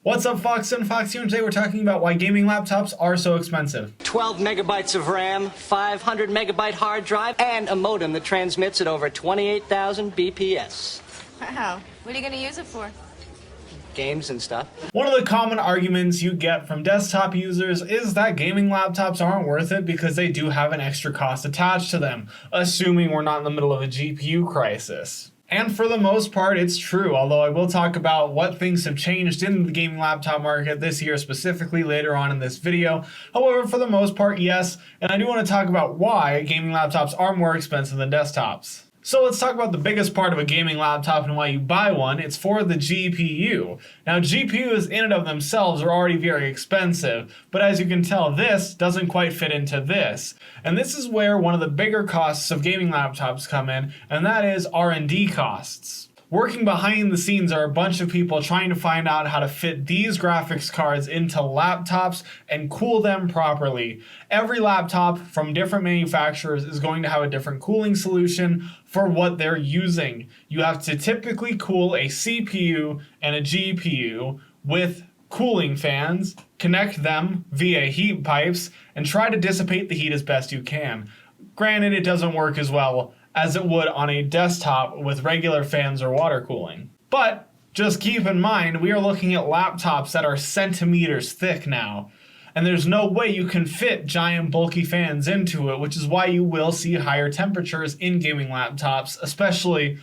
What's up, Fox and Fox here, and today we're talking about why gaming laptops are so expensive. 12 megabytes of RAM, 500 megabyte hard drive, and a modem that transmits at over 28,000 BPS. Wow. What are you going to use it for? Games and stuff. One of the common arguments you get from desktop users is that gaming laptops aren't worth it because they do have an extra cost attached to them, assuming we're not in the middle of a GPU crisis. And for the most part, it's true, although I will talk about what things have changed in the gaming laptop market this year specifically later on in this video. However, for the most part, yes, and I do want to talk about why gaming laptops are more expensive than desktops. So let's talk about the biggest part of a gaming laptop and why you buy one. It's for the GPU. Now, GPUs in and of themselves are already very expensive, but as you can tell, this doesn't quite fit into this. And this is where one of the bigger costs of gaming laptops come in, and that is R&D costs. Working behind the scenes are a bunch of people trying to find out how to fit these graphics cards into laptops and cool them properly. Every laptop from different manufacturers is going to have a different cooling solution for what they're using. You have to typically cool a CPU and a GPU with cooling fans, connect them via heat pipes, and try to dissipate the heat as best you can. Granted, it doesn't work as well as it would on a desktop with regular fans or water cooling. But just keep in mind, we are looking at laptops that are centimeters thick now, and there's no way you can fit giant bulky fans into it, which is why you will see higher temperatures in gaming laptops, especially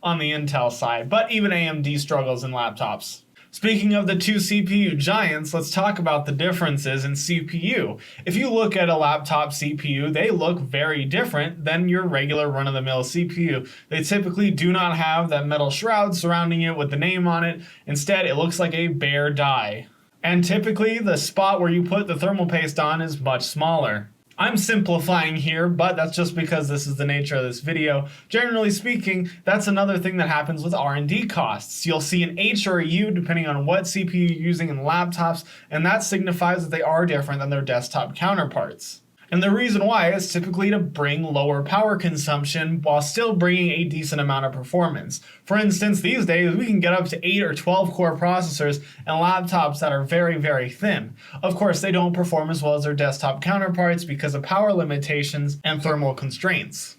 on the Intel side, but even AMD struggles in laptops. Speaking of the two CPU giants, let's talk about the differences in CPU. If you look at a laptop CPU, they look very different than your regular run-of-the-mill CPU. They typically do not have that metal shroud surrounding it with the name on it. Instead, it looks like a bare die. And typically, the spot where you put the thermal paste on is much smaller. I'm simplifying here, but that's just because this is the nature of this video. Generally speaking, that's another thing that happens with R&D costs. You'll see an H or a U depending on what CPU you're using in laptops, and that signifies that they are different than their desktop counterparts. And the reason why is typically to bring lower power consumption while still bringing a decent amount of performance. For instance, these days we can get up to 8 or 12 core processors and laptops that are very, very thin. Of course, they don't perform as well as their desktop counterparts because of power limitations and thermal constraints.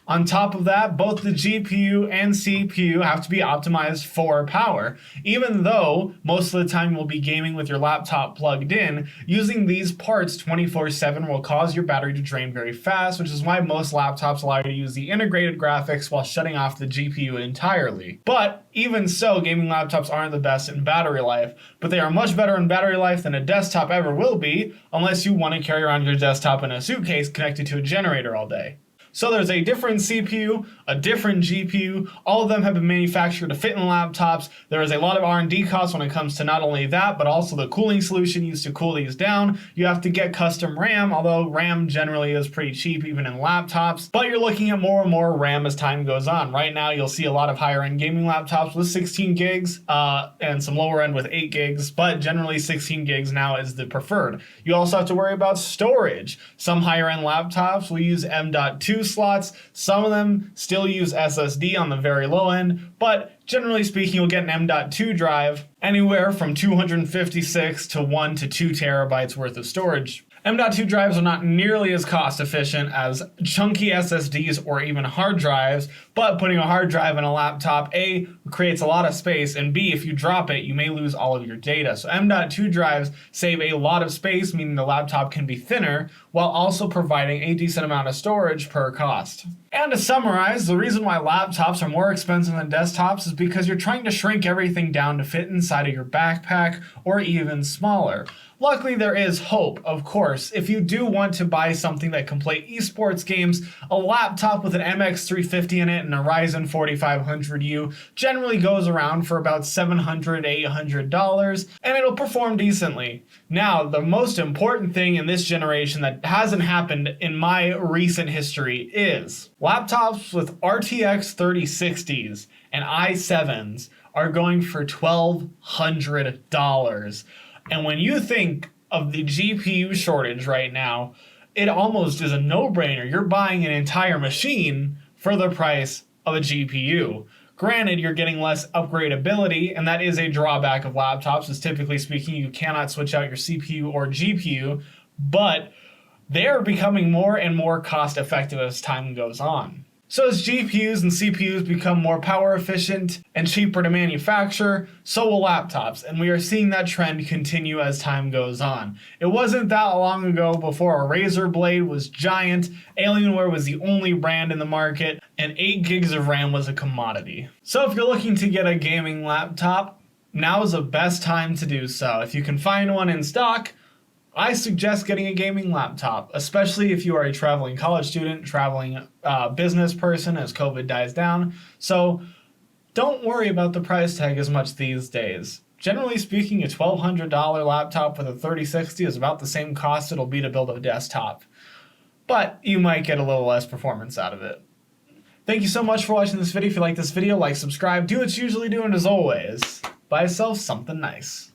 On top of that, both the GPU and CPU have to be optimized for power. Even though most of the time you'll be gaming with your laptop plugged in, using these parts 24/7 will cause your battery to drain very fast, which is why most laptops allow you to use the integrated graphics while shutting off the GPU entirely. But even so, gaming laptops aren't the best in battery life, but they are much better in battery life than a desktop ever will be, unless you want to carry around your desktop in a suitcase connected to a generator all day. So there's a different CPU, a different GPU, all of them have been manufactured to fit in laptops. There is a lot of R&D costs when it comes to not only that, but also the cooling solution used to cool these down. You have to get custom RAM, although RAM generally is pretty cheap even in laptops. But you're looking at more and more RAM as time goes on. Right now you'll see a lot of higher end gaming laptops with 16 gigs and some lower end with 8 gigs, but generally 16 gigs now is the preferred. You also have to worry about storage. Some higher end laptops will use M.2 slots. Some of them still use SSD on the very low end, but generally speaking, you'll get an M.2 drive anywhere from 256 to 1 to 2 terabytes worth of storage. M.2 drives are not nearly as cost efficient as chunky SSDs or even hard drives, but putting a hard drive in a laptop, A, creates a lot of space, and B, if you drop it, you may lose all of your data. So M.2 drives save a lot of space, meaning the laptop can be thinner, while also providing a decent amount of storage per cost. And to summarize, the reason why laptops are more expensive than desktops is because you're trying to shrink everything down to fit inside of your backpack or even smaller. Luckily, there is hope, of course. If you do want to buy something that can play esports games, a laptop with an MX350 in it and a Ryzen 4500U generally goes around for about $700, $800, and it'll perform decently. Now, the most important thing in this generation that hasn't happened in my recent history is laptops with RTX 3060s and i7s are going for $1,200. And when you think of the GPU shortage right now, it almost is a no-brainer. You're buying an entire machine for the price of a GPU. Granted, you're getting less upgradability, and that is a drawback of laptops, is typically speaking, you cannot switch out your CPU or GPU, but they are becoming more and more cost effective as time goes on. So as GPUs and CPUs become more power efficient and cheaper to manufacture, so will laptops, and we are seeing that trend continue as time goes on. It wasn't that long ago before a Razer Blade was giant, Alienware was the only brand in the market, and 8 gigs of RAM was a commodity. So if you're looking to get a gaming laptop, now is the best time to do so. If you can find one in stock, I suggest getting a gaming laptop, especially if you are a traveling college student, traveling business person as COVID dies down. So don't worry about the price tag as much these days. Generally speaking, a $1,200 laptop with a 3060 is about the same cost it'll be to build a desktop. But you might get a little less performance out of it. Thank you so much for watching this video. If you like this video, like, subscribe, do what you usually do, and as always, buy yourself something nice.